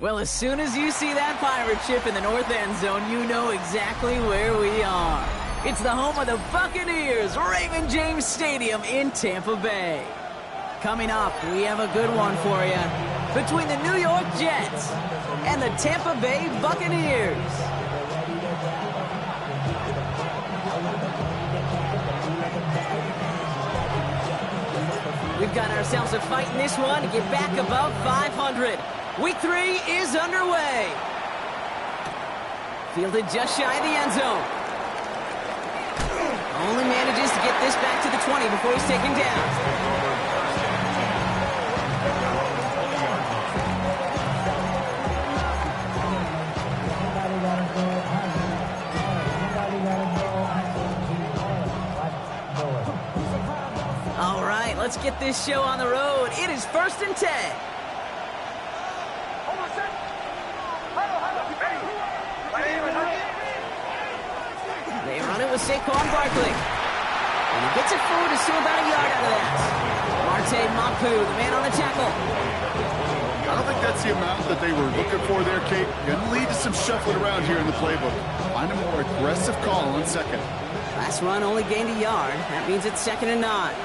Well, as soon as you see that pirate ship in the north end zone, you know exactly where we are. It's the home of the Buccaneers, Raymond James Stadium in Tampa Bay. Coming up, we have a good one for you. Between the New York Jets and the Tampa Bay Buccaneers. We've got ourselves a fight in this one to get back above 500. Week 3 is underway. Fielded just shy of the end zone. Only manages to get this back to the 20 before he's taken down. All right, let's get this show on the road. It is 1st and 10. They run it with Saquon Barkley. And he gets it forward to still about a yard out of that. Marte Mapu, the man on the tackle. I don't think that's the amount that they were looking for there, Kate. Going to lead to some shuffling around here in the playbook. Find a more aggressive call on second. Last run only gained a yard. That means it's 2nd and 9.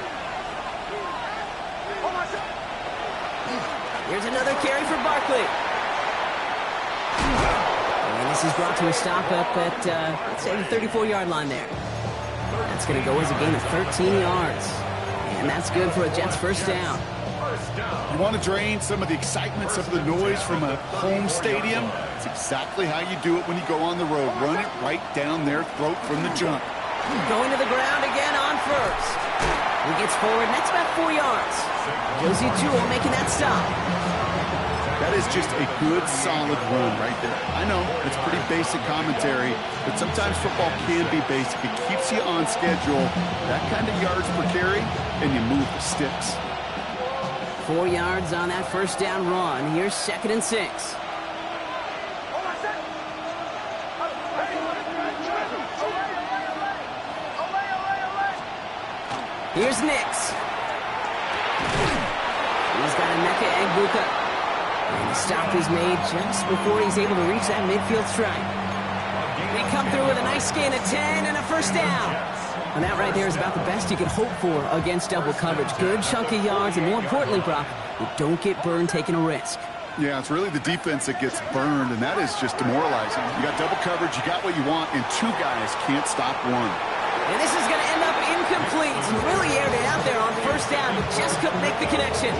Here's another carry for Barkley. And this is brought to a stop up at, let's say, the 34-yard line there. That's going to go as a gain of 13 yards. And that's good for a Jets first down. You want to drain some of the excitement, some of the noise from a home stadium? It's exactly how you do it when you go on the road. Run it right down their throat from the jump. Going to the ground again on first. He gets forward, and that's about 4 yards. Josie Jewell making that stop. That is just a good, solid run right there. I know, it's pretty basic commentary, but sometimes football can be basic. It keeps you on schedule, that kind of yards per carry, and you move the sticks. 4 yards on that first down run. Here's 2nd and 6. Here's Nix. He's got Emeka Egbuka. And the stop is made just before he's able to reach that midfield stripe. They come through with a nice gain of 10 and a first down. And that right there is about the best you can hope for against double coverage. Good chunk of yards, and more importantly, Brock, you don't get burned taking a risk. Yeah, it's really the defense that gets burned, and that is just demoralizing. You got double coverage, you got what you want, and 2 guys can't stop one. And this is going to end up incomplete. Really aired it out there on first down, but just couldn't make the connection.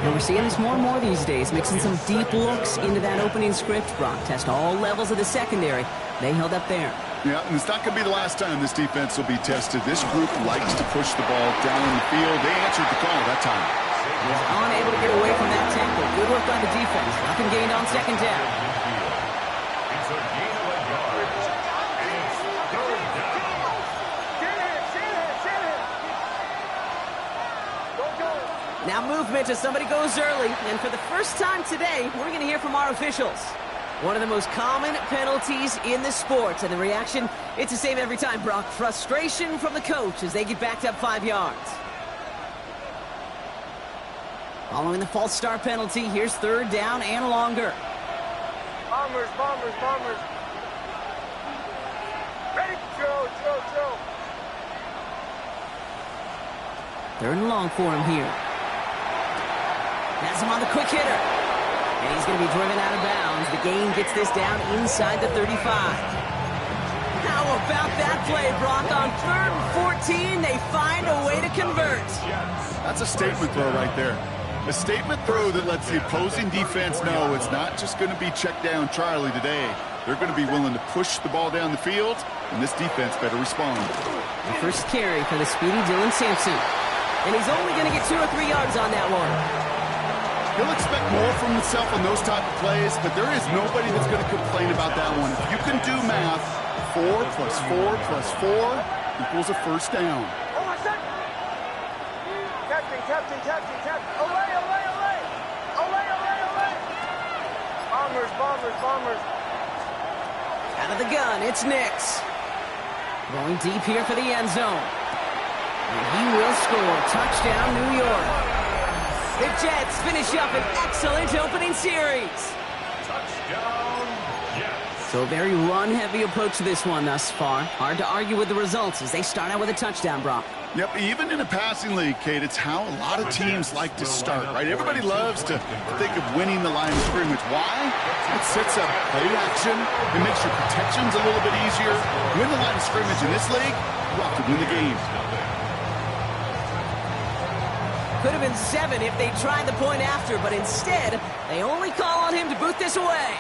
And we're seeing this more and more these days, mixing some deep looks into that opening script. Brock test all levels of the secondary. They held up there. Yeah, and it's not going to be the last time this defense will be tested. This group likes to push the ball down the field. They answered the call that time. Was unable to get away from that tackle. Good work by the defense. Nothing gained on 2nd down. Now movement as somebody goes early. And for the first time today, we're going to hear from our officials. One of the most common penalties in the sport. And the reaction, it's the same every time, Brock. Frustration from the coach as they get backed up 5 yards. Following the false start penalty, here's 3rd down and longer. Bombers. Ready? Joe. 3rd and long for him here. Has him on the quick hitter. And he's going to be driven out of bounds. The gain gets this down inside the 35. How about that play, Brock? On 3rd and 14, they find a way to convert. That's a statement throw right there. A statement throw that lets the opposing defense know it's not just going to be check down Charlie today. They're going to be willing to push the ball down the field, and this defense better respond. The first carry for the speedy Dylan Sampson. And he's only going to get 2 or 3 yards on that one. He'll expect more from himself on those type of plays, but there is nobody that's going to complain about that one. If you can do math, 4 plus 4 plus 4 equals a first down. Captain. Olay. Bombers. Out of the gun, it's Nix. Going deep here for the end zone. And he will score. Touchdown, New York. The Jets finish up an excellent opening series. Touchdown, Jets. So a very run-heavy approach to this one thus far. Hard to argue with the results as they start out with a touchdown, Brock. Yep, even in a passing league, Kate, it's how a lot of teams like to start, right? Everybody loves to think of winning the line of scrimmage. Why? It sets up play action. It makes your protections a little bit easier. Win the line of scrimmage in this league, you have to win the game. Could have been 7 if they tried the point after, but instead, they only call on him to boot this away.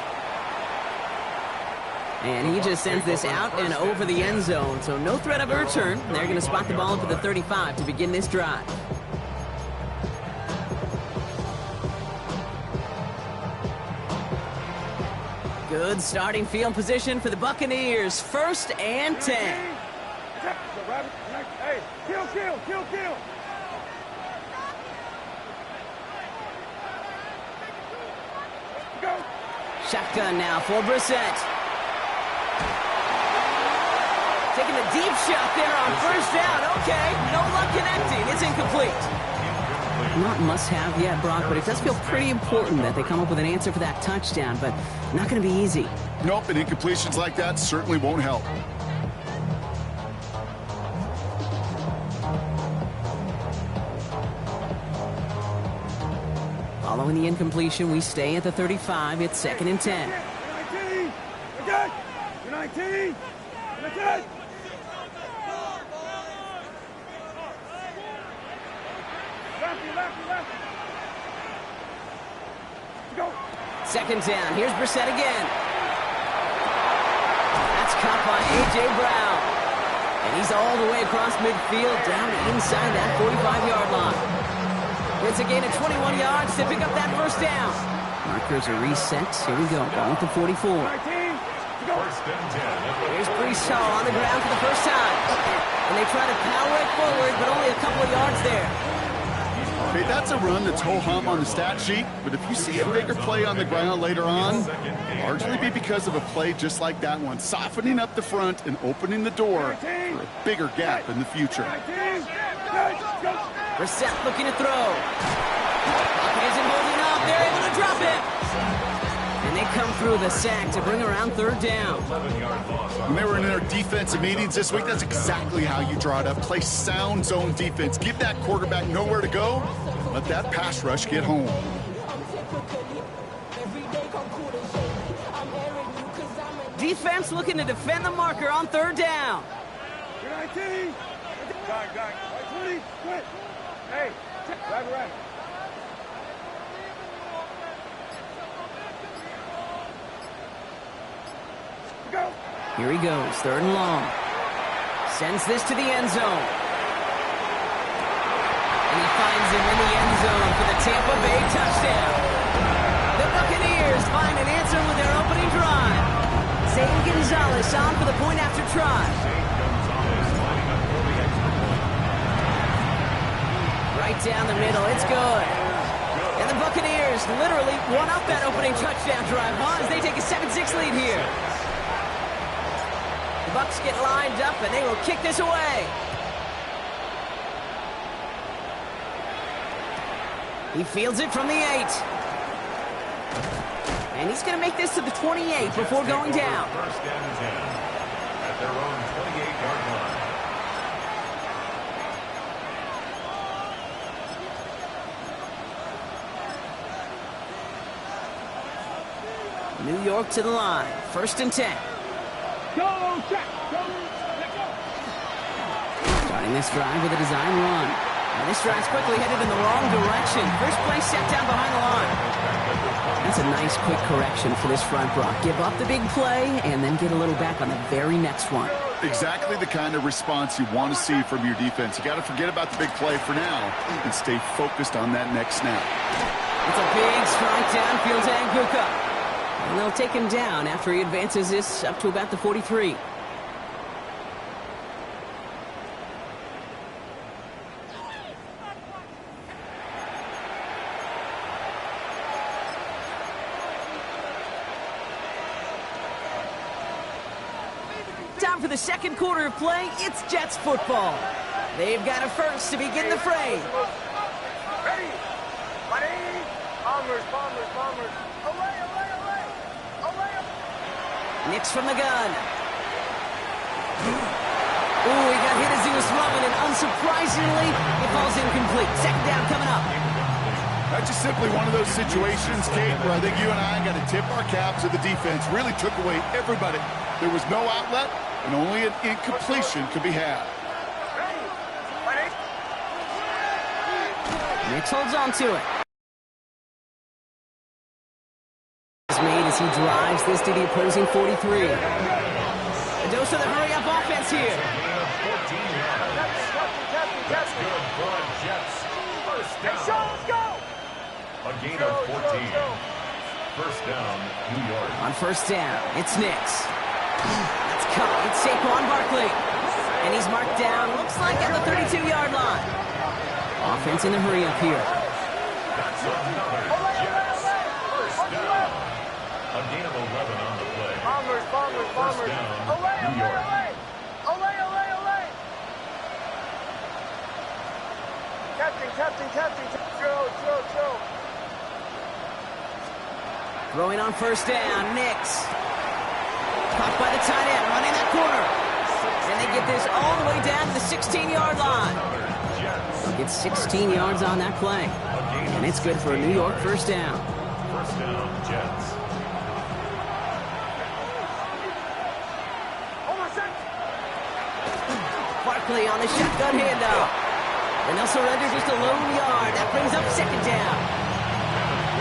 And he just sends this out and over the end zone, so no threat of a return. They're going to spot the ball up at the 35 to begin this drive. Good starting field position for the Buccaneers. 1st and 10. Hey, kill. Go. Shotgun now for Brissett. Taking a deep shot there on 1st down. Okay, no luck connecting. It's incomplete. Not must-have yet, Brock, but it does feel pretty important that they come up with an answer for that touchdown, but not going to be easy. Nope, and incompletions like that certainly won't help. Following the incompletion, we stay at the 35. It's 2nd and 10. 19. Okay. 19. Okay. Left. Go. 2nd down. Here's Brissett again. That's caught by A.J. Brown. And he's all the way across midfield, down inside that 45-yard line. It's a gain of 21 yards to pick up that 1st down. Markers are reset. Here we go. Ball at the 44. 19. Go. 1st and 10. Here's Brees Hall on the ground for the first time. And they try to power it forward, but only a couple of yards there. Okay, that's a run that's ho-hum on the stat sheet, but if you see a bigger play on the ground later on, largely be because of a play just like that one, softening up the front and opening the door for a bigger gap in the future. 19. Go. Brissett looking to throw. Pocket isn't holding up. They're able to drop it. And they come through the sack to bring around 3rd down. When they were in their defensive meetings this week, that's exactly how you draw it up. Play sound zone defense. Give that quarterback nowhere to go. Let that pass rush get home. Defense looking to defend the marker on 3rd down. 19. Gang. 20. Quit. Hey, drive around. Go. Here he goes, 3rd and long. Sends this to the end zone. And he finds him in the end zone for the Tampa Bay touchdown. The Buccaneers find an answer with their opening drive. Zane Gonzalez on for the point after try. Right down the middle, it's good. And the Buccaneers literally won up that opening touchdown drive, as they take a 7-6 lead here. The Bucs get lined up, and they will kick this away. He fields it from the 8. And he's going to make this to the 28 before going down. 1st and 10 at their own 28-yard line. New York to the line. 1st and 10. Go, check. Go. Starting this drive with a design run. And this drive's quickly headed in the wrong direction. First play set down behind the line. That's a nice quick correction for this front, Brock. Give up the big play and then get a little back on the very next one. Exactly the kind of response you want to see from your defense. You got to forget about the big play for now and stay focused on that next snap. It's a big strike downfield to Anguka. And they'll take him down after he advances this up to about the 43. Time for the 2nd quarter of play. It's Jets football. They've got a first to begin the fray. Ready. Bombers, bombers, bombers. Away, away, away. Away. Nix from the gun. Ooh, he got hit as he was throwing, and unsurprisingly, it falls incomplete. Second down coming up. That's just simply one of those situations, Kate, where I think you and I got to tip our caps to the defense. Really took away everybody. There was no outlet, and only an incompletion could be had. Nix holds on to it. Is made as he drives this to the opposing 43. A dose of the hurry-up offense here. That's good for Jets. First down. Let's go. A gain of 14. First down, New York. On first down, it's Nix. Let's go. It's Saquon Barkley. And he's marked down, looks like at the 32-yard line. Offense in the hurry-up here. That's another Jets. First down. A gain of 11 on the play. Bombers, bombers, bombers. First down, Away, New away, York. away. Away, away, away. Captain, captain, captain. Chill. Throwing on first down, Nix. Caught by the tight end, running that corner. And they get this all the way down to the 16-yard line. They'll get 16 yards on that play. And it's good for a New York first down. First down, Jets. Barkley on the shotgun handoff. And they'll surrender just a lone yard. That brings up second down.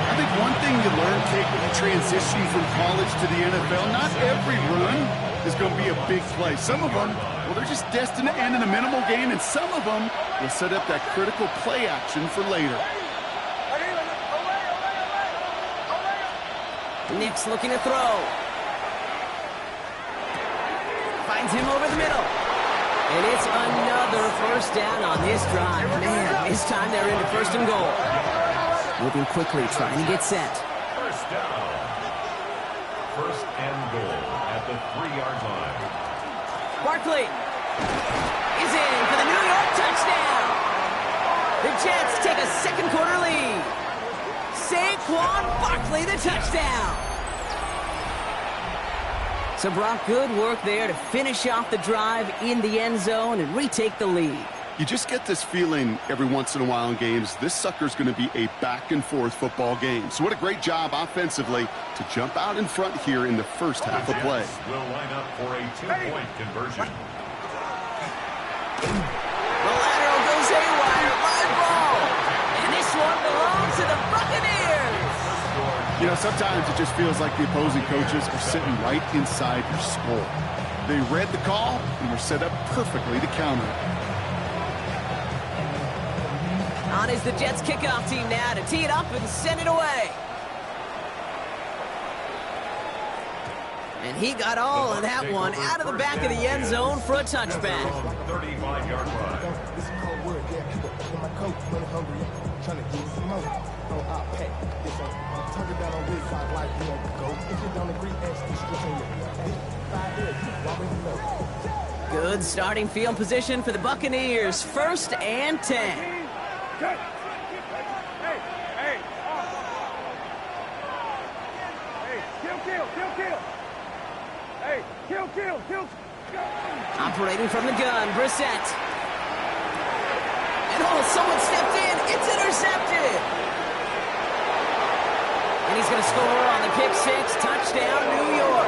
I think one thing you learn, Kate, when you transition from college to the NFL, not every run is going to be a big play. Some of them, well, they're just destined to end in a minimal gain, and some of them will set up that critical play action for later. Nix looking to throw. Finds him over the middle. And it's another first down on this drive. Man, this time they're into first and goal. Moving quickly, trying to get set. First down. First and goal at the 3-yard line. Barkley is in for the New York touchdown. The Jets take a second quarter lead. Saquon Barkley, the touchdown. So, Brock, good work there to finish off the drive in the end zone and retake the lead. You just get this feeling every once in a while in games, this sucker's going to be a back-and-forth football game. So what a great job offensively to jump out in front here in the first half of play. Will line up for a 2-point conversion. The lateral goes haywire, live ball. And this one belongs to the Buccaneers. You know, sometimes it just feels like the opposing coaches are sitting right inside your skull. They read the call and were set up perfectly to counter it. On is the Jets kickoff team now to tee it up and send it away. And he got all of that one out of the back of the end zone for a touchback. 35-yard line. Good starting field position for the Buccaneers. First and 10. Hey. Kill. Operating from the gun, Brissett. And someone stepped in. It's intercepted. And he's going to score on the pick six. Touchdown, New York.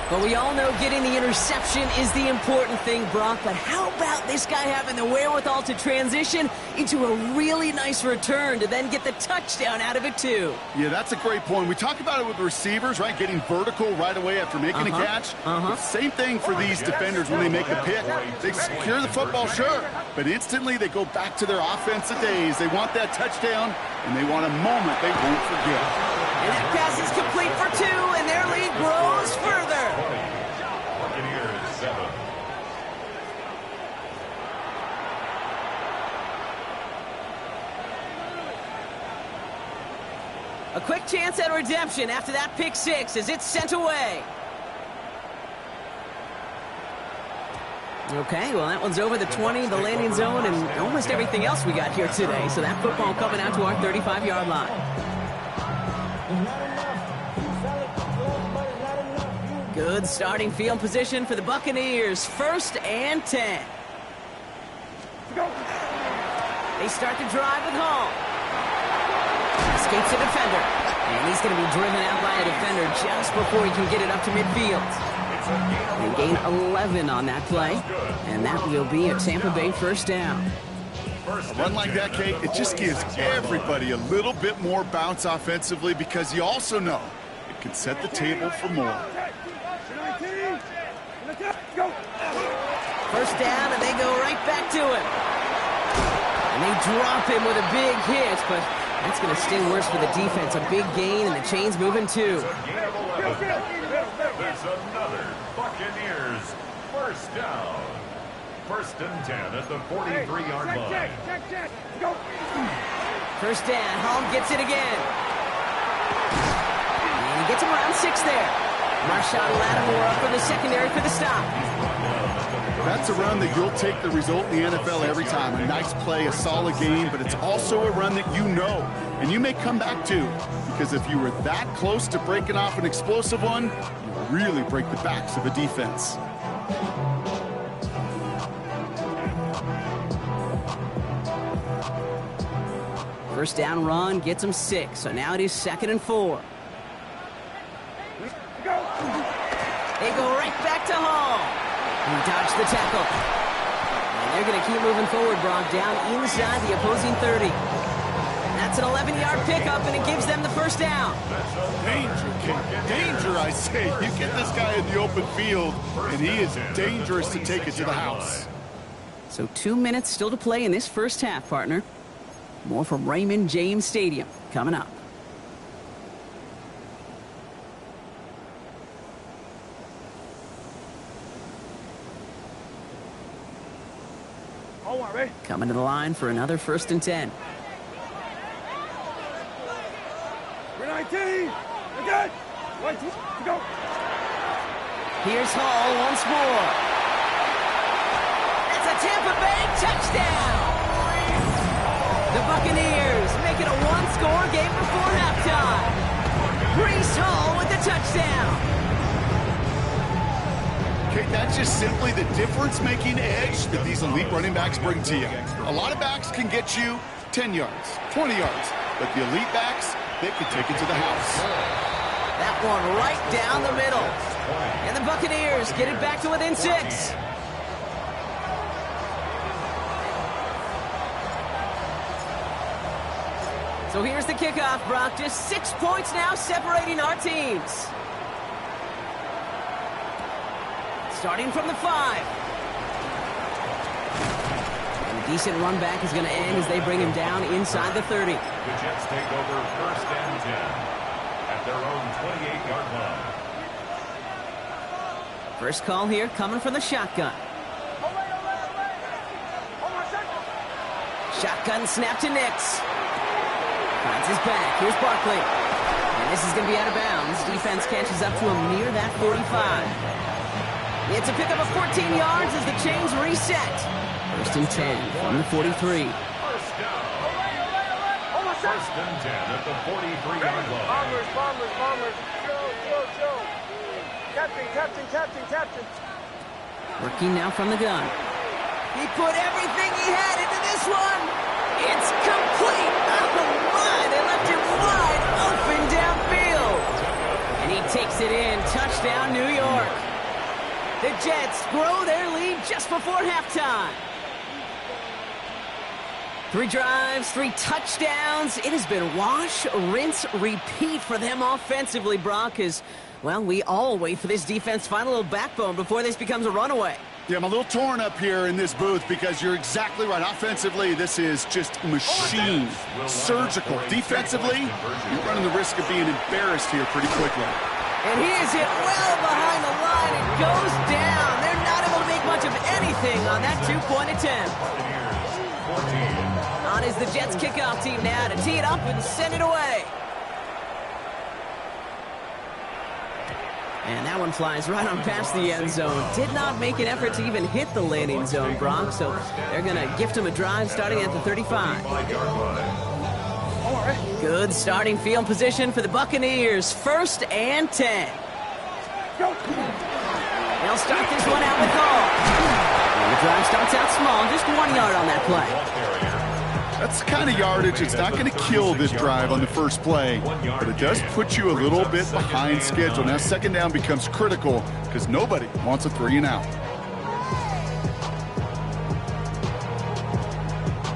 But we all know getting the interception is the important thing, Brock. But how about this guy having the wherewithal to transition into a really nice return to then get the touchdown out of it, too? Yeah, that's a great point. We talk about it with the receivers, right? Getting vertical right away after making a catch. Same thing for these defenders when they make the pick. They secure the football, sure. But instantly they go back to their offensive days. They want that touchdown, and they want a moment they won't forget. And that pass is complete for 2, and their lead grows further. Buccaneers 7. A quick chance at redemption after that pick six as it's sent away. Okay, well, that one's over the 20, the landing zone, and almost everything else we got here today. So that football coming out to our 35-yard line. Good starting field position for the Buccaneers. 1st and 10. They start the drive with Hall. Escapes a defender. And he's going to be driven out by a defender just before he can get it up to midfield. They gain 11 on that play, and that will be a Tampa Bay 1st down. A run like that, Kate, it just gives everybody a little bit more bounce offensively because you also know it can set the table for more. 1st down, and they go right back to him. And they drop him with a big hit, but that's going to sting worse for the defense. A big gain, and the chain's moving too. There's another Buccaneers 1st down. 1st and 10 at the 43-yard line. Go. 1st down, Hall gets it again. And he gets him around 6 there. Marshawn Lattimore up for the secondary for the stop. That's a run that you'll take the result in the NFL every time. A nice play, a solid game, but it's also a run that you know, and you may come back to, because if you were that close to breaking off an explosive one, you really break the backs of a defense. First down run gets him 6, so now it is 2nd and 4. They go right back to Hall. He dodged the tackle. And they're going to keep moving forward, Brock, down inside the opposing 30. That's an 11-yard pickup, and it gives them the 1st down. Danger, Kate. Danger, I say. You get this guy in the open field, and he is dangerous to take it to the house. So 2 minutes still to play in this 1st half, partner. More from Raymond James Stadium coming up. Coming to the line for another 1st and 10. We're 19. We're good. Go. Here's Hall once more. It's a Tampa Bay touchdown. The Buccaneers make it a 1-score game before halftime. Breece Hall with the touchdown. Okay, that's just simply the difference-making edge that these elite running backs bring to you. A lot of backs can get you 10 yards, 20 yards, but the elite backs, they can take it to the house. That one right down the middle. And the Buccaneers get it back to within 6. So here's the kickoff, Brock. Just 6 points now separating our teams. Starting from the 5. And a decent run back is going to end as they bring him down inside the 30. The Jets take over 1st and 10 at their own 28-yard line. First call here coming from the shotgun. Shotgun snap to Nix. Finds his back. Here's Barkley. And this is going to be out of bounds. Defense catches up to him near that 45. It's a pickup of 14 yards as the chains reset. 1st and 10 from the 43. 1st down. 1st and 10 at the 43-yard line. Bombers. Show. Captain. Working now from the gun. He put everything he had into this one. It's complete. Oh, my. They left him wide open downfield. And he takes it in. Touchdown, New York. The Jets grow their lead just before halftime. 3 drives, 3 touchdowns. It has been wash, rinse, repeat for them offensively, Brock, as, well, we all wait for this defense to find a little backbone before this becomes a runaway. Yeah, I'm a little torn up here in this booth because you're exactly right. Offensively, this is just machine, surgical. Defensively, you're running the risk of being embarrassed here pretty quickly. And he is hit well behind the line and goes down. They're not able to make much of anything on that 2-point attempt. On is the Jets kickoff team now to tee it up and send it away. And that one flies right on past the end zone. Did not make an effort to even hit the landing zone, Brock, so they're going to gift him a drive starting at the 35. Good starting field position for the Buccaneers. 1st and 10. They'll start this one out with all. The drive starts out small, just 1 yard on that play. That's the kind of yardage. It's not going to kill this drive on the first play, but it does put you a little bit behind schedule. Now, 2nd down becomes critical because nobody wants a 3 and out.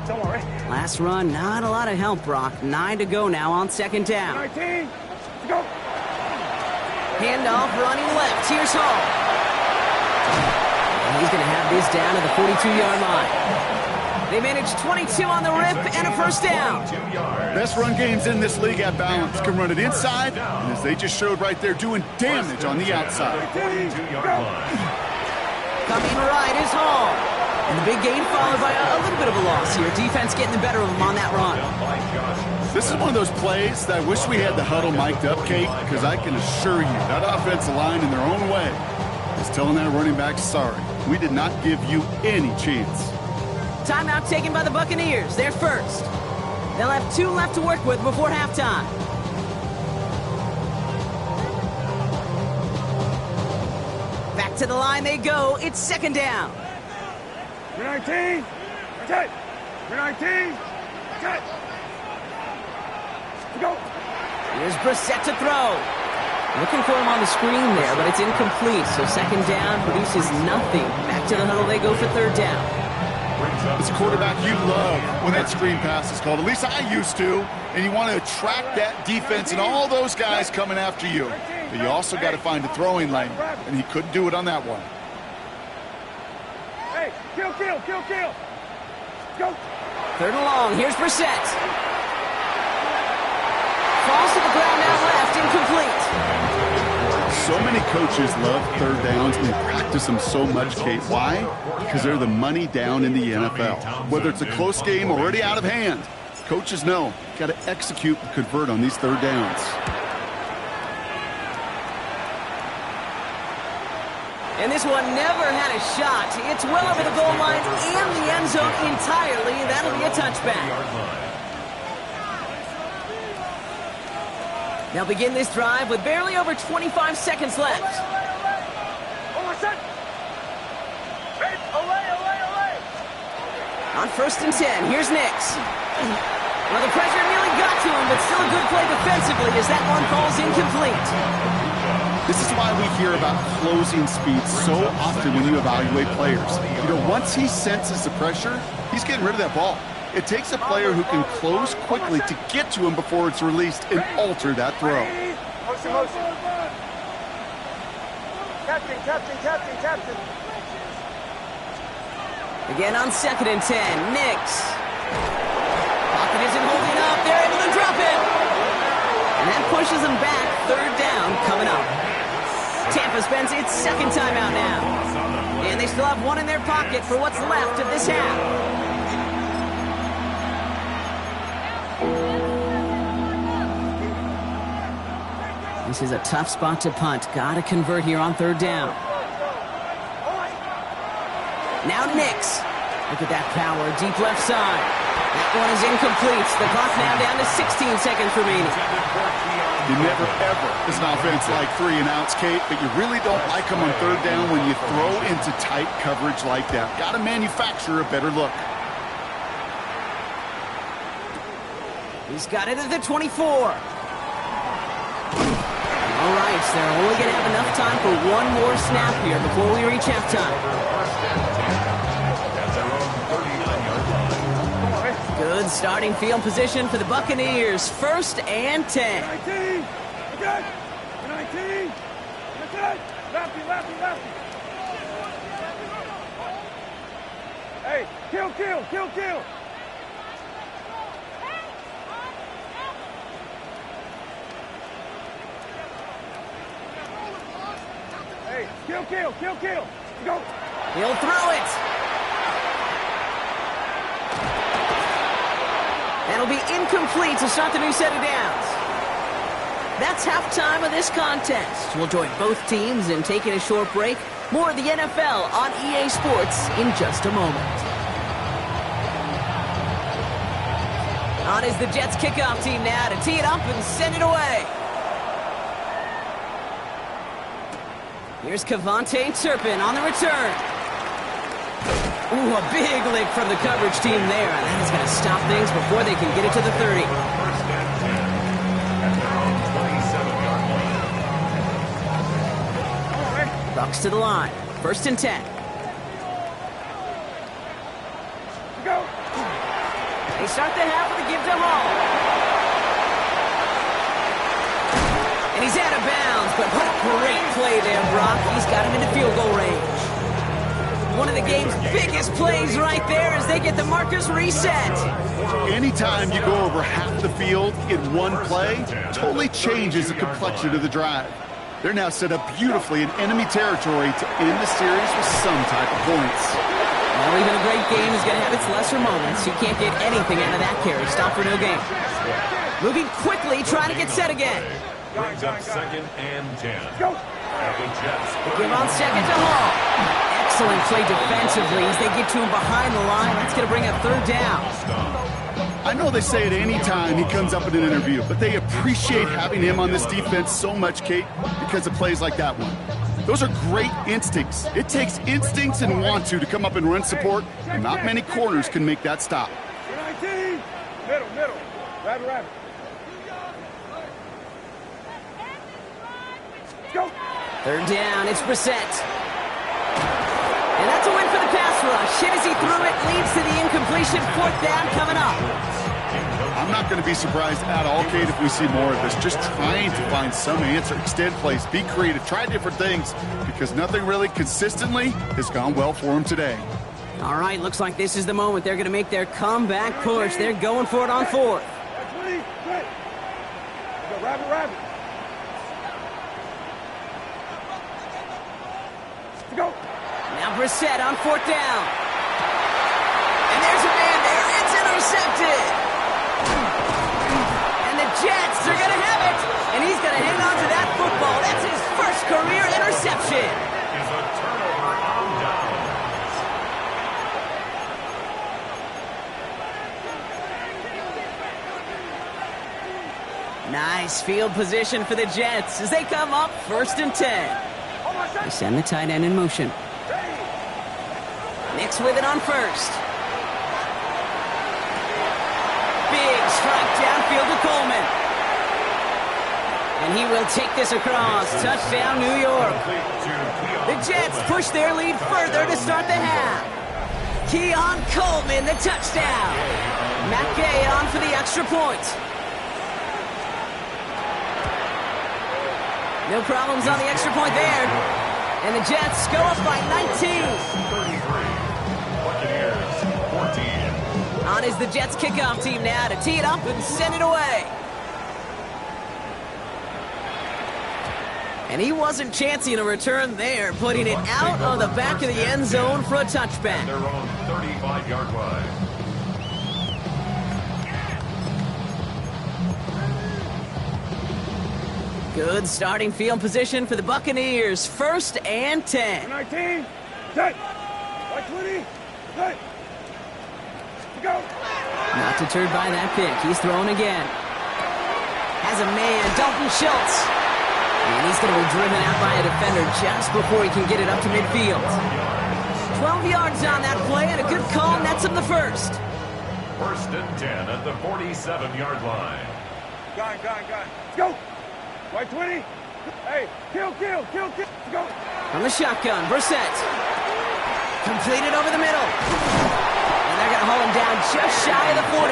Don't worry. Last run, not a lot of help, Brock. 9 to go now on 2nd down. 19. Go. Handoff running left. Here's Hall. And he's going to have this down at the 42-yard line. They managed 22 on the rip and a 1st down. Best run games in this league at balance. Can run it inside, and as they just showed right there, doing damage on the outside. Coming right is Hall. And the big gain followed by a little bit of a loss here. Defense getting the better of him on that run. This is one of those plays that I wish we had the huddle mic'd up, Kate, because I can assure you that offensive line in their own way is telling that running back, sorry, we did not give you any chance. Timeout taken by the Buccaneers. They're first. They'll have 2 left to work with before halftime. Back to the line they go. It's 2nd down. We're 19. Okay. We're 19. Okay. Go. Here's Brissett to throw. Looking for him on the screen there, but it's incomplete. So 2nd down produces nothing. Back to the huddle they go for 3rd down. As a quarterback, you love when that screen pass is called. At least I used to. And you want to attract that defense and all those guys coming after you. But you also got to find a throwing lane. And he couldn't do it on that one. Hey, kill. Go. 3rd and long. Here's Brissett. Falls to the ground out left. Incomplete. So many coaches love 3rd downs and they practice them so much, Kate. Why? Because they're the money down in the NFL. Whether it's a close game or already out of hand, coaches know got to execute and convert on these 3rd downs. And this one never had a shot. It's well over the goal line and the end zone entirely. That'll be a touchback. They'll begin this drive with barely over 25 seconds left. On 1st and 10, here's Nix. Well, the pressure nearly got to him, but still a good play defensively as that one falls incomplete. This is why we hear about closing speed so often when you evaluate players. You know, once he senses the pressure, he's getting rid of that ball. It takes a player who can close quickly to get to him before it's released and alter that throw. Motion. Captain. Again on 2nd and 10, Nix. Pocket isn't holding up. They're able to drop it. And that pushes them back. 3rd down coming up. Tampa spends its 2nd timeout now. And they still have 1 in their pocket for what's left of this half. This is a tough spot to punt. Got to convert here on 3rd down. Now Nix. Look at that power. Deep left side. That one is incomplete. The clock now down to 16 seconds remaining. You never, ever, as an offense, like 3 and outs, Kate, but you really don't like them on 3rd down when you throw into tight coverage like that. Got to manufacture a better look. He's got it at the 24. All right, so they're only going to have enough time for 1 more snap here before we reach halftime. Good starting field position for the Buccaneers. 1st and 10. 19. Okay. 19. Okay. Lefty. Hey, kill. Hey, kill. Go. He'll throw it. That'll be incomplete to start the new set of downs. That's halftime of this contest. We'll join both teams in taking a short break. More of the NFL on EA Sports in just a moment. On is the Jets kickoff team now to tee it up and send it away. Here's Kavontae Turpin on the return. Ooh, a big lick from the coverage team there. And that is going to stop things before they can get it to the 30. First and 10 at their own 27-yard line. Bucks to the line. First and 10. Go. They start the half with a give to Hall. And he's out of bounds, but what a great play there, Brock. He's got him into field goal range. One of the game's biggest plays right there as they get the markers reset. Anytime you go over half the field in one play, totally changes the complexion of the drive. They're now set up beautifully in enemy territory to end the series with some type of points. Well, even a great game is going to have its lesser moments. You can't get anything out of that carry. Stop for no gain. Moving quickly, trying to get set again. Brings up second and 10. At the Jets. Give on second to Hall. Excellent play defensively as they get to him behind the line. That's going to bring up third down. I know they say it any time he comes up in an interview, but they appreciate having him on this defense so much, Kate, because of plays like that one. Those are great instincts. It takes instincts and want to come up and run support, and not many corners can make that stop. 19. Middle. Rabbit. Go. Third down, it's Brissett. And that's a win for the pass rush. Hit as he threw it, leads to the incompletion. Fourth down coming up. I'm not going to be surprised at all, Kate, if we see more of this. Just trying to find some answer, extend plays, be creative, try different things, because nothing really consistently has gone well for him today. All right, looks like this is the moment they're going to make their comeback push. They're going for it on fourth. Rabbit. Go. Now Brissett on fourth down. And there's a man there. It's intercepted. And the Jets are going to have it. And he's going to hang on to that football. That's his first career interception. Is a turnover on downs. Nice field position for the Jets as they come up first and 10. They send the tight end in motion. Nix with it on first. Big strike downfield to Coleman. And he will take this across. Touchdown, New York. The Jets push their lead further to start the half. Keon Coleman, the touchdown. Matt Gay on for the extra point. No problems on the extra point there. And the Jets go up by 19. 33. Buccaneers, 14. On is the Jets kickoff team now to tee it up and send it away. And he wasn't chancing a return there, putting it out of the back of the end zone for a touchback. Their own 35-yard line. Good starting field position for the Buccaneers. First and 10. 19. Set. 20. Set. Go. Not deterred by that pick. He's throwing again. Has a man, Dalton Schultz. And he's going to be driven out by a defender just before he can get it up to midfield. 12 yards on that play, and a good call nets him the first. First and 10 at the 47-yard line. Gone. Let's go. 20. Hey, kill. Go. From the shotgun, Brissett. Completed over the middle. And they're going to haul him down just shy of the 40.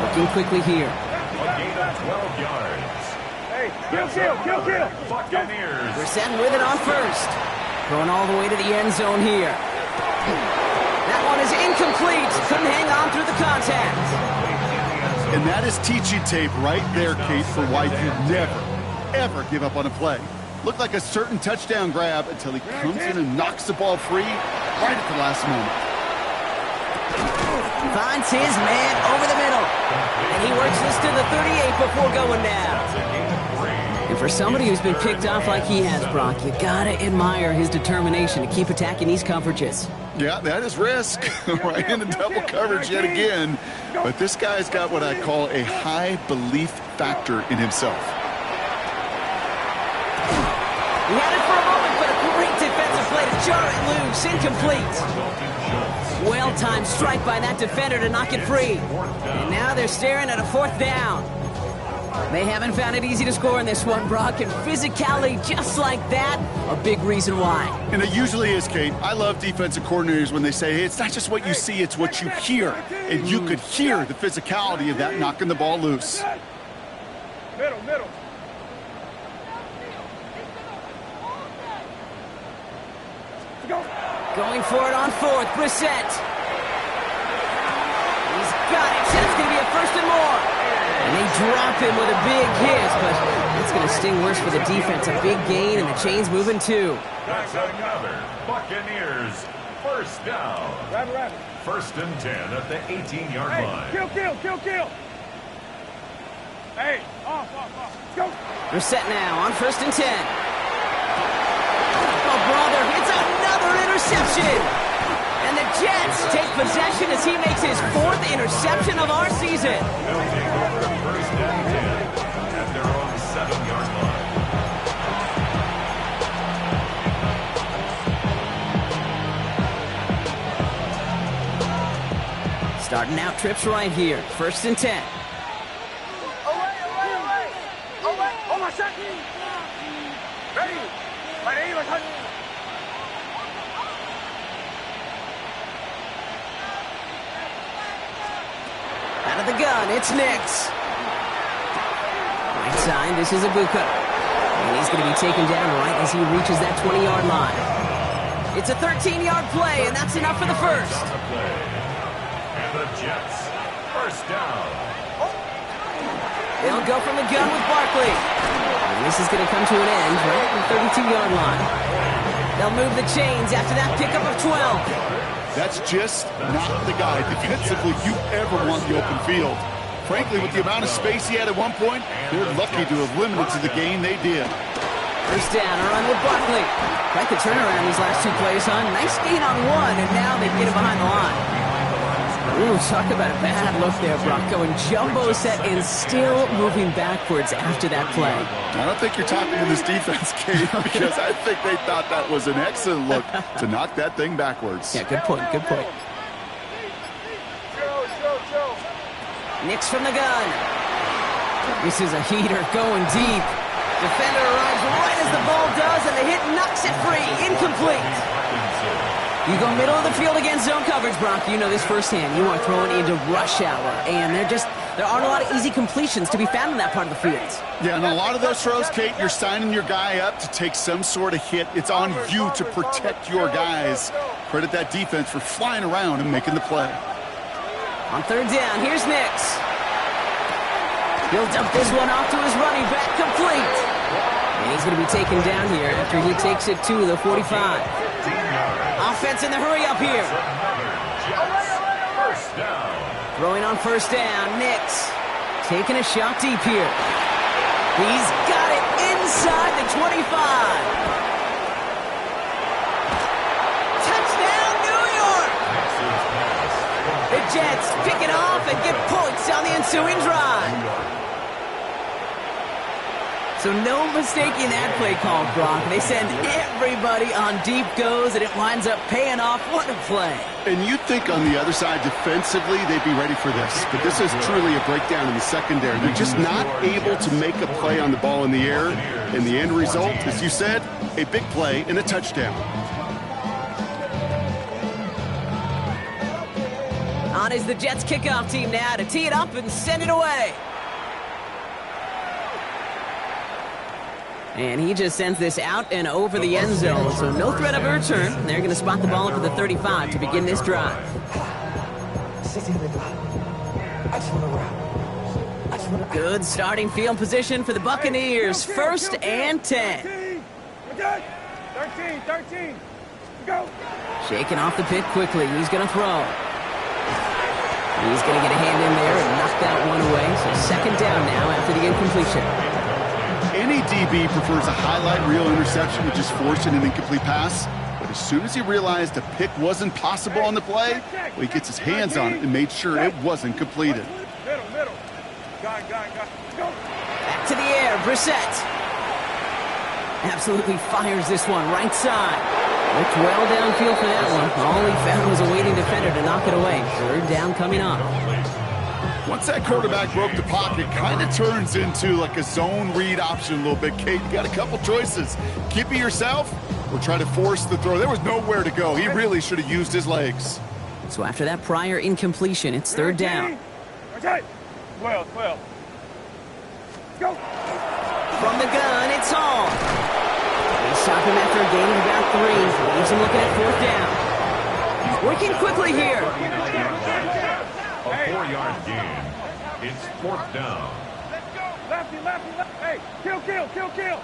Looking quickly here. A gain of 12 yards. Hey, kill. Buccaneers. Brissett with it on first. Going all the way to the end zone here. That one is incomplete. Couldn't hang on through the contact. And that is teaching tape right there, Kate, for why you never, ever give up on a play. Looked like a certain touchdown grab until he comes in and knocks the ball free right at the last moment. Finds his man over the middle. And he works this to the 38 before going down. And for somebody who's been picked off like he has, Brock, you gotta admire his determination to keep attacking these coverages. Yeah, that is risk. Right into double coverage yet again. But this guy's got what I call a high belief factor in himself. He had it for a moment, but a great defensive play to jar it loose. Incomplete. Well-timed strike by that defender to knock it free. And now they're staring at a 4th down. They haven't found it easy to score in this one, Brock, and physicality just like that, a big reason why. And it usually is, Kate. I love defensive coordinators when they say, hey, it's not just what you see, it's what you hear. And you could hear the physicality of that knocking the ball loose. Middle, middle. Going for it on 4th, Brissett. He's got it. That's going to be a 1st and more. And they drop him with a big hit, but it's going to sting worse for the defense. A big gain, and the chain's moving too. That's another Buccaneers 1st down. Rabbit. 1st and 10 at the 18-yard line. Kill. Hey, off. Let's go. Brissett now on 1st and 10. Oh, brother, it's another interception. And the Jets take possession as he makes his 4th interception of our season. They'll take over 1st and 10 at their own 7-yard line. Starting out trips right here. 1st and 10. Away. Oh, my shot. Ready. Out of the gun, it's Nix. Right side, this is Ibuka. And he's going to be taken down right as he reaches that 20-yard line. It's a 13-yard play, and that's enough for the 1st. And the Jets, 1st down. They'll go from the gun with Barkley. And this is going to come to an end right at the 32-yard line. They'll move the chains after that pickup of 12. That's just not the guy defensively you ever want the open field. Frankly, with the amount of space he had at one point, they're lucky to have limited to the gain they did. 1st down, a run with Barkley. Quite the turnaround these last 2 plays, huh? Nice gain on 1, and now they get it behind the line. Ooh, talk about a bad look there, Brock. Going jumbo set and still moving backwards after that play. I don't think you're talking to this defense, Kate, because I think they thought that was an excellent look to knock that thing backwards. Yeah, good point. Nix from the gun. This is a heater going deep. Defender arrives right as the ball does, and the hit knocks it free. Incomplete. You go middle of the field against zone coverage, Brock. You know this firsthand. You are throwing into rush hour, and there aren't a lot of easy completions to be found in that part of the field. Yeah, and a lot of those throws, Kate, you're signing your guy up to take some sort of hit. It's on you to protect your guys. Credit that defense for flying around and making the play. On 3rd down, here's Nix. He'll dump this one off to his running back, complete. And he's going to be taken down here after he takes it to the 45. Offense in the hurry up here. Throwing on 1st down, Nix. Taking a shot deep here. He's got it inside the 25. Touchdown, New York! The Jets pick it off and get points on the ensuing drive. So no mistaking that play call, Brock. They send everybody on deep goes, and it winds up paying off. What a play. And you'd think on the other side, defensively, they'd be ready for this. But this is truly a breakdown in the secondary. They're just not able to make a play on the ball in the air. And the end result, as you said, a big play and a touchdown. On is the Jets kickoff team now to tee it up and send it away. And he just sends this out and over the end zone, so no threat of a return. They're going to spot the ball up at the 35 to begin this drive. Good starting field position for the Buccaneers. 1st and 10. 13. Go. Shaking off the pick quickly. He's going to throw. He's going to get a hand in there and knock that one away. So second down now after the incompletion. Any DB prefers a highlight reel interception to just forcing an incomplete pass. But as soon as he realized a pick wasn't possible on the play, well, he gets his hands on it and made sure it wasn't completed. Middle. Go. Back to the air, Brissett. Absolutely fires this one, right side. Looked well downfield for that one. All he found was a waiting defender to knock it away. Third down coming up. Once that quarterback broke the pocket, kind of turns into like a zone read option a little bit. Kate, you got a couple choices. Keep it yourself or try to force the throw. There was nowhere to go. He really should have used his legs. So after that prior incompletion, it's third down. Okay. 12. Go. From the gun, it's Hall. They stop him after a gain of about 3. Leaves him looking at fourth down. He's working quickly here. A 4-yard gain. It's fourth down. Let's go. Lefty. Hey, kill.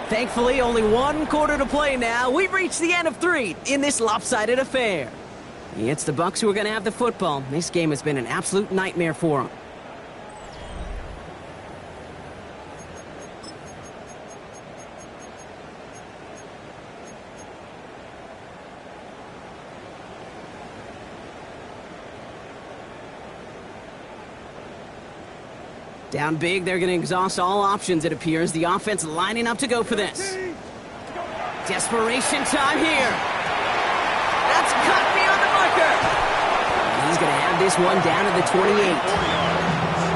Thankfully, only one quarter to play now. We've reached the end of 3 in this lopsided affair. It's the Bucs who are going to have the football. This game has been an absolute nightmare for them. Down big, they're going to exhaust all options, it appears. The offense lining up to go for this. Desperation time here. That's cut beyond the marker. He's going to have this one down to the 28.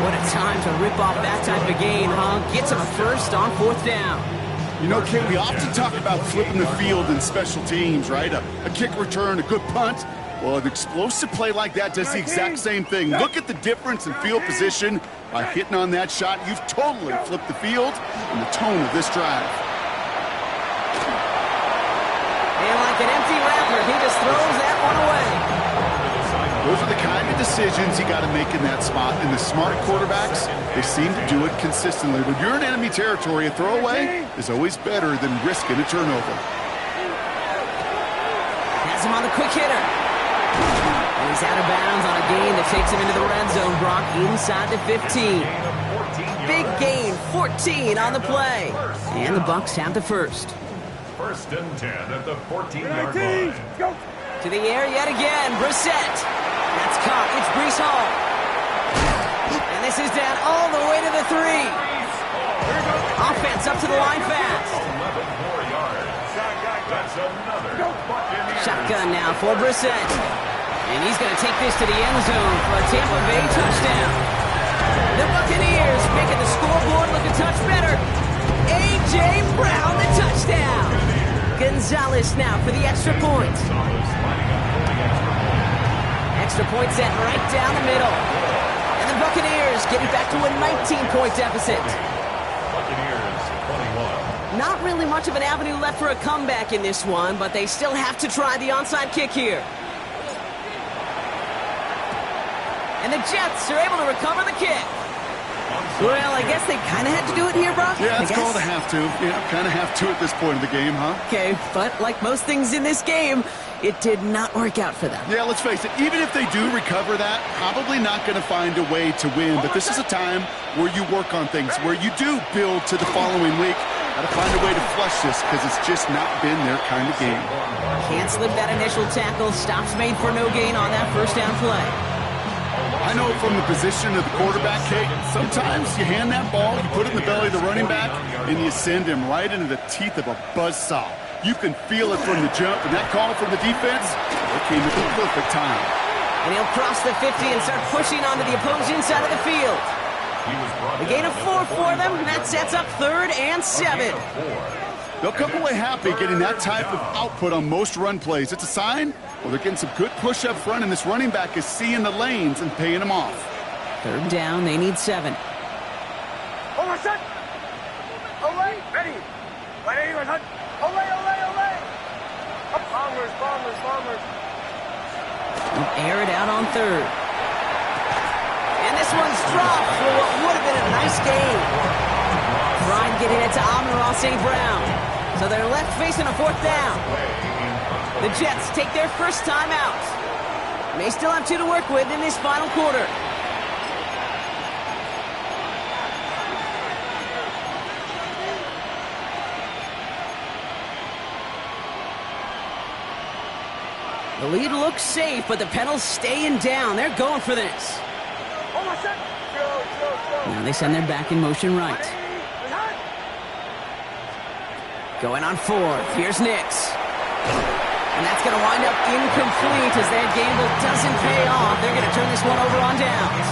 What a time to rip off that type of gain, huh? Gets him a first on fourth down. You know, Kate, we often talk about flipping the field in special teams, right? A kick return, a good punt. Well, an explosive play like that does the exact same thing. Look at the difference in field position. By hitting on that shot, you've totally flipped the field and the tone of this drive. And like an empty rattler, he just throws that one away. Those are the kind of decisions you got to make in that spot. And the smart quarterbacks, they seem to do it consistently. When you're in enemy territory, a throwaway is always better than risking a turnover. Has him on the quick hitter. And he's out of bounds on a gain that takes him into the red zone, Brock, inside the 15. Big gain, 14 on the play. And the Bucs have the first. First and 10 at the 14-yard line. Go. To the air yet again, Brissett. That's caught, it's Breece Hall. And this is down all the way to the 3. Offense up to the line fast. 11 more yards. That's another Buccaneers. Shotgun now for Brissett. And he's going to take this to the end zone for a Tampa Bay touchdown. The Buccaneers making the scoreboard look a touch better. A.J. Brown, the touchdown. Gonzalez now for the extra point. Extra point set right down the middle. And the Buccaneers getting back to a 19-point deficit. Buccaneers 21. Not really much of an avenue left for a comeback in this one, but they still have to try the onside kick here. And the Jets are able to recover the kick. Well, I guess they kind of had to do it here, Brock. Yeah, it's called a have to. Yeah, kind of have to at this point of the game, huh? Okay, but like most things in this game, it did not work out for them. Yeah, let's face it, even if they do recover that, probably not going to find a way to win. But this is a time where you work on things, where you do build to the following week. Got to find a way to flush this because it's just not been their kind of game. Can't slip that initial tackle. Stops made for no gain on that first down play. I know from the position of the quarterback, Kate, sometimes you hand that ball, you put it in the belly of the running back, and you send him right into the teeth of a buzzsaw. You can feel it from the jump, and that call from the defense, it came at the perfect time. And he'll cross the 50 and start pushing onto the opposing side of the field. The gain of 4 for them, and that sets up 3rd and 7. They'll come away happy getting that type of output on most run plays. It's a sign, well, they're getting some good push up front, and this running back is seeing the lanes and paying them off. 3rd down, they need 7. Hold on, set. Olay, ready. Right anywhere, hunt. Olay. Bombers. Air it out on 3rd. And this one's dropped for what would have been a nice gain. Trying getting it to Amon-Ra St. Brown. So they're left facing a 4th down. The Jets take their first time out. They still have 2 to work with in this final quarter. The lead looks safe, but the pedals staying down. They're going for this. Now they send their back in motion right. Going on 4th. Here's Nix. And that's going to wind up incomplete as that gamble doesn't pay off. They're going to turn this one over on downs.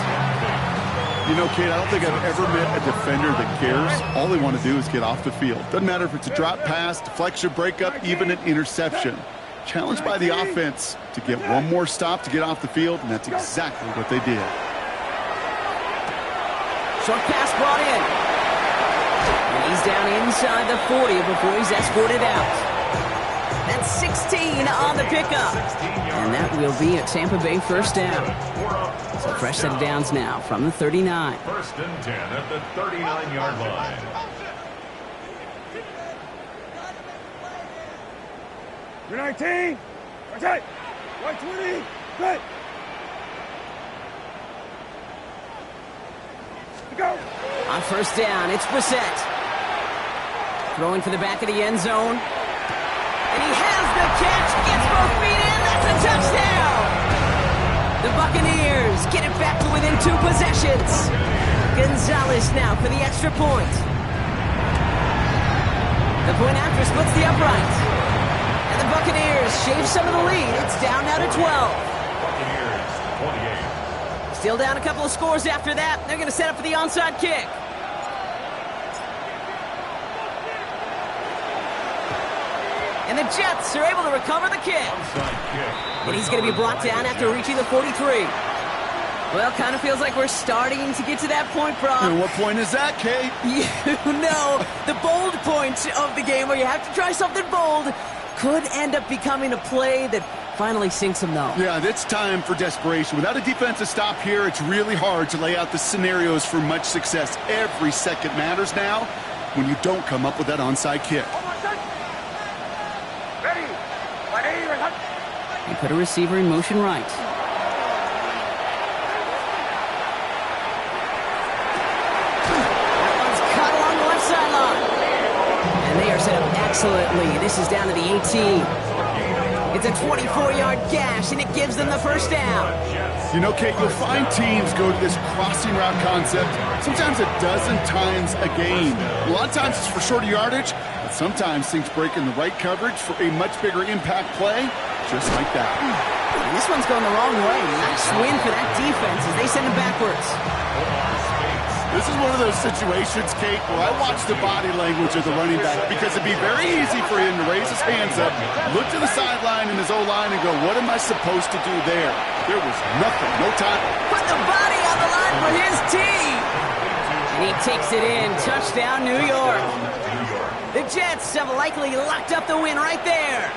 You know, Kate, I don't think I've ever met a defender that cares. All they want to do is get off the field. Doesn't matter if it's a drop pass, deflection, breakup, even an interception. Challenged by the offense to get one more stop to get off the field, and that's exactly what they did. Short pass brought in. And he's down inside the 40 before he's escorted out. That's 16 on the pickup. And that will be a Tampa Bay first down. So fresh set of downs now from the 39. 1st and 10 at the 39-yard line. You're 19. Okay. 120. Good. Go. On first down, it's Brissett. Throwing for the back of the end zone. And he has the catch, gets both feet in, that's a touchdown! The Buccaneers get it back to within 2 possessions. Gonzalez now for the extra point. The point after splits the upright. And the Buccaneers shave some of the lead. It's down now to 12. Buccaneers, 28. Still down a couple of scores after that. They're going to set up for the onside kick. And the Jets are able to recover the kick. And he's going to be brought down after reaching the 43. Well, kind of feels like we're starting to get to that point, Brock. And what point is that, Kate? You know, the bold point of the game where you have to try something bold could end up becoming a play that finally sinks them, though. Yeah, it's time for desperation. Without a defensive stop here, it's really hard to lay out the scenarios for much success. Every second matters now when you don't come up with that onside kick. He put a receiver in motion right. That one's cut along the left sideline. And they are set up excellently. This is down to the 18. It's a 24-yard gash, and it gives them the first down. You know, Kate, you'll find teams go to this crossing route concept sometimes a dozen times a game. A lot of times it's for shorter yardage, but sometimes things break in the right coverage for a much bigger impact play, just like that. This one's going the wrong way. Nice win for that defense as they send him backwards. This is one of those situations, Kate, where I watch the body language of the running back because it'd be very easy for him to raise his hands up, look to the sideline in his O-line and go, what am I supposed to do there? There was nothing, no time. Put the body on the line for his team. And he takes it in. Touchdown, New York. The Jets have likely locked up the win right there.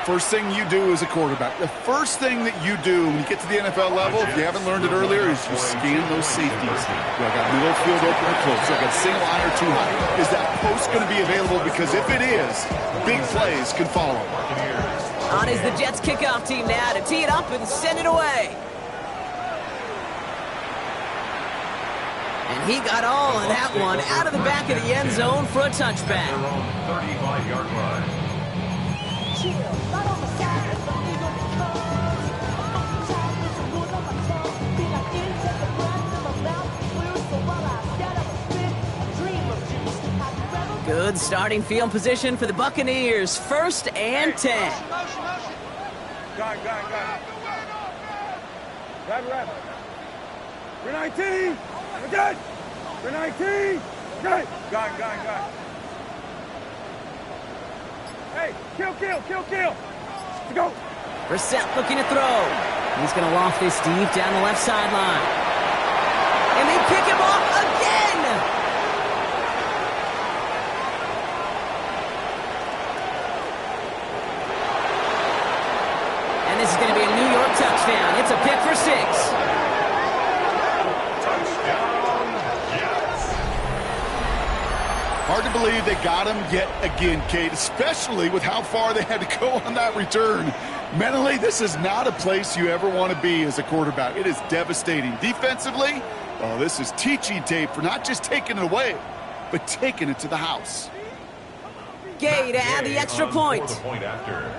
First thing you do as a quarterback, the first thing that you do when you get to the NFL level, if you haven't learned it earlier, is you scan those safeties. Do I got middle field open or close? Do I got single eye or too high? Is that post going to be available? Because if it is, big plays can follow. On is the Jets kickoff team now to tee it up and send it away. And he got all of that one out of the back of the end zone for a touchback. Their own 35-yard line. Good starting field position for the Buccaneers. 1st and 10. Grab. We're 19. We're good. We're 19. Good. Got. Hey, kill. To go. Brissett looking to throw. He's going to loft this deep down the left sideline. And they pick him off again. And this is going to be a New York touchdown. It's a pick for 6. Hard to believe they got him yet again, Kate, especially with how far they had to go on that return. Mentally, this is not a place you ever want to be as a quarterback. It is devastating. Defensively, well, this is teaching tape for not just taking it away, but taking it to the house. Gay to add the extra point. The point after.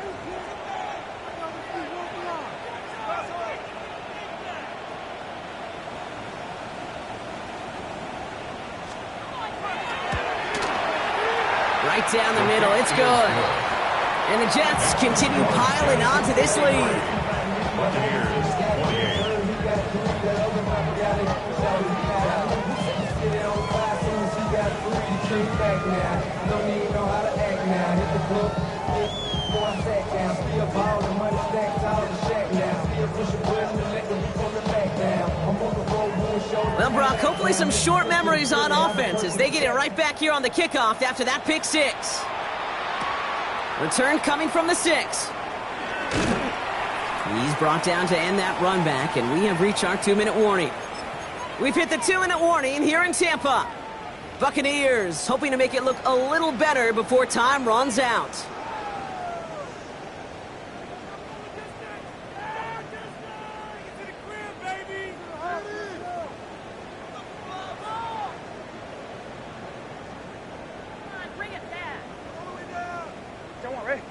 Right down the middle, it's good. And the Jets continue piling onto this lead. Buccaneers, 28. Well, Brock, hopefully some short memories on offense as they get it right back here on the kickoff after that pick six. Return coming from the 6. He's brought down to end that run back, and we have reached our 2-minute warning. We've hit the 2-minute warning here in Tampa. Buccaneers hoping to make it look a little better before time runs out.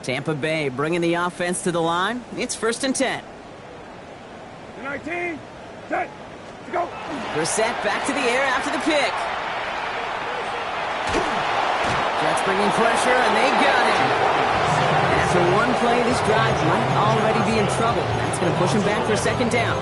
Tampa Bay bringing the offense to the line. It's 1st and 10. 19, set, go. Brissett back to the air after the pick. Jets bringing pressure, and they got it. After one play, this drive might already be in trouble. That's going to push him back for a 2nd down.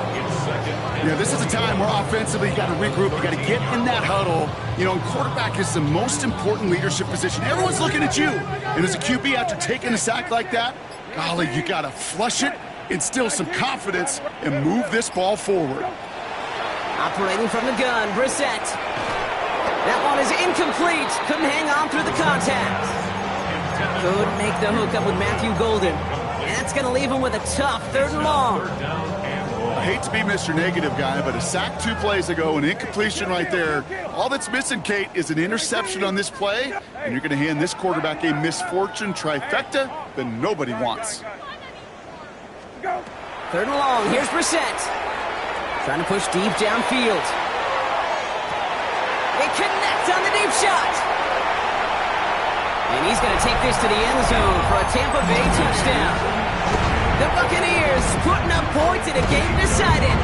Yeah, this is a time where offensively you got to regroup, you got to get in that huddle. You know, and quarterback is the most important leadership position. Everyone's looking at you. And as a QB, after taking a sack like that, golly, you got to flush it, instill some confidence, and move this ball forward. Operating from the gun, Brissett. That one is incomplete. Couldn't hang on through the contact. Couldn't make the hook up with Matthew Golden. And that's going to leave him with a tough 3rd and long. I hate to be Mr. Negative guy, but a sack 2 plays ago, an incompletion right there. All that's missing, Kate, is an interception on this play, and you're going to hand this quarterback a misfortune trifecta that nobody wants. 3rd and long, here's Brissett. Trying to push deep downfield. They connect on the deep shot. And he's going to take this to the end zone for a Tampa Bay touchdown. The Buccaneers putting up points in a game decided.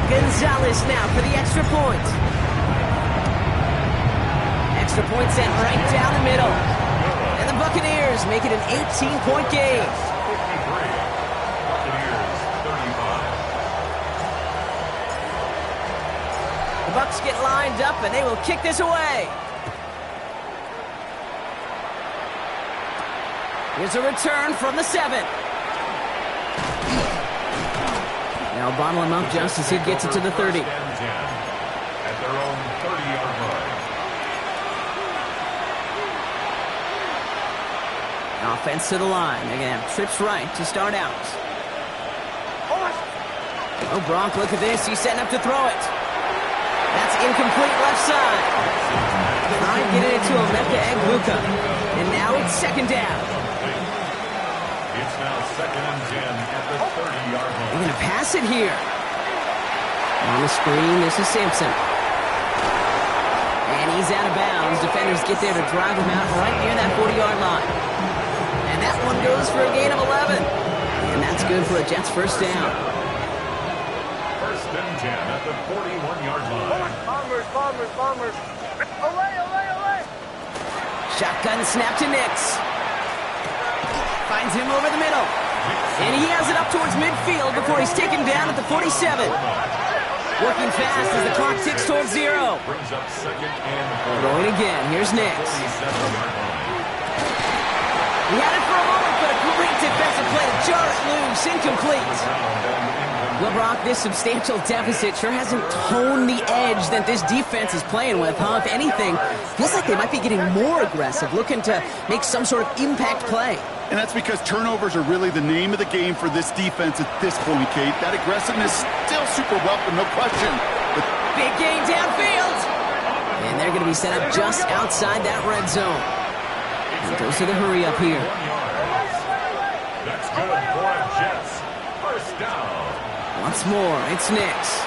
Gonzalez now for the extra point. Extra point sent right down the middle. And the Buccaneers make it an 18-point game. 53. Buccaneers, 35. The Bucs get lined up and they will kick this away. Here's a return from the 7. Now bottle him up just as he gets it to the 30. At their own 30-yard line. Offense to the line. They're going to have trips right to start out. Oh, Brock, look at this. He's setting up to throw it. That's incomplete left side. Trying to get it to Emeka Egbuka. And now it's 2nd down. It's now 2nd and 10 at the 30-yard line. They're going to pass it here. On the screen, this is Sampson. And he's out of bounds. Defenders get there to drive him out right near that 40-yard line. And that one goes for a gain of 11. And that's good for a Jets 1st down. 1st and 10 at the 41-yard line. Bombers. Away. Shotgun snap to Nix. Finds him over the middle. And he has it up towards midfield before he's taken down at the 47. Working fast as the clock ticks towards 0. Brings up 2nd and 4. Throwing again. Here's Nix. 47-yard line. He had it for a moment, but a great defensive play to jar it loose. Incomplete. Well, Brock, this substantial deficit sure hasn't toned the edge that this defense is playing with, huh? If anything, feels like they might be getting more aggressive, looking to make some sort of impact play. And that's because turnovers are really the name of the game for this defense at this point, Kate. That aggressiveness still super welcome, no question. But big gain downfield. And And they're going to be set up just outside that red zone. And goes to the hurry up here. That's good for a Jets. First down. Once more, it's Nix.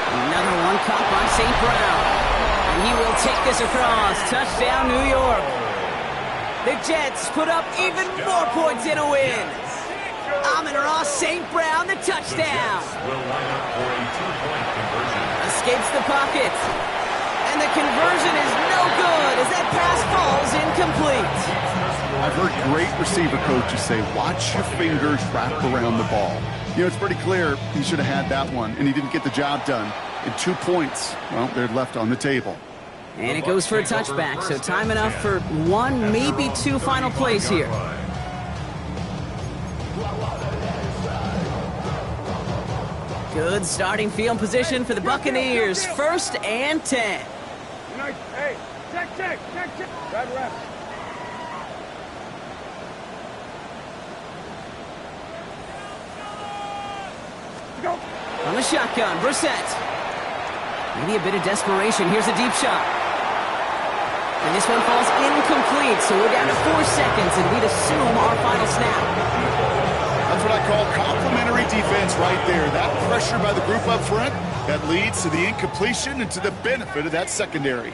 Another one caught by St. Brown. And he will take this across. Touchdown, New York. The Jets put up even more points in a win. Amon-Ra St. Brown, the touchdown. Will line up for a 2-point conversion. Escapes the pocket. And the conversion is no good as that pass falls incomplete. I've heard great receiver coaches say, watch your fingers wrap around the ball. You know, it's pretty clear he should have had that one, and he didn't get the job done. And 2 points, well, they're left on the table. And it goes for a touchback, so time enough for 1, maybe 2 final plays here. Good starting field position for the Buccaneers. 1st and 10. Hey, check. Red rep. Go. On the shotgun, Brissett. Maybe a bit of desperation. Here's a deep shot. And this one falls incomplete, so we're down to 4 seconds, and we'd assume our final snap. That's what I call complimentary defense right there. That pressure by the group up front, that leads to the incompletion and to the benefit of that secondary.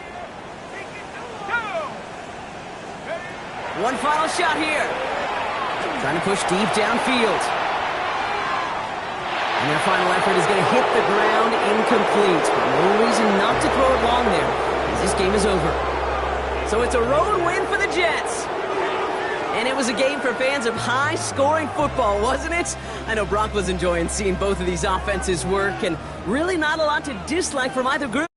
One final shot here. Trying to push deep downfield. And their final effort is going to hit the ground incomplete. But no reason not to throw it long there, as this game is over. So it's a road win for the Jets. And it was a game for fans of high-scoring football, wasn't it? I know Brock was enjoying seeing both of these offenses work, and really not a lot to dislike from either group.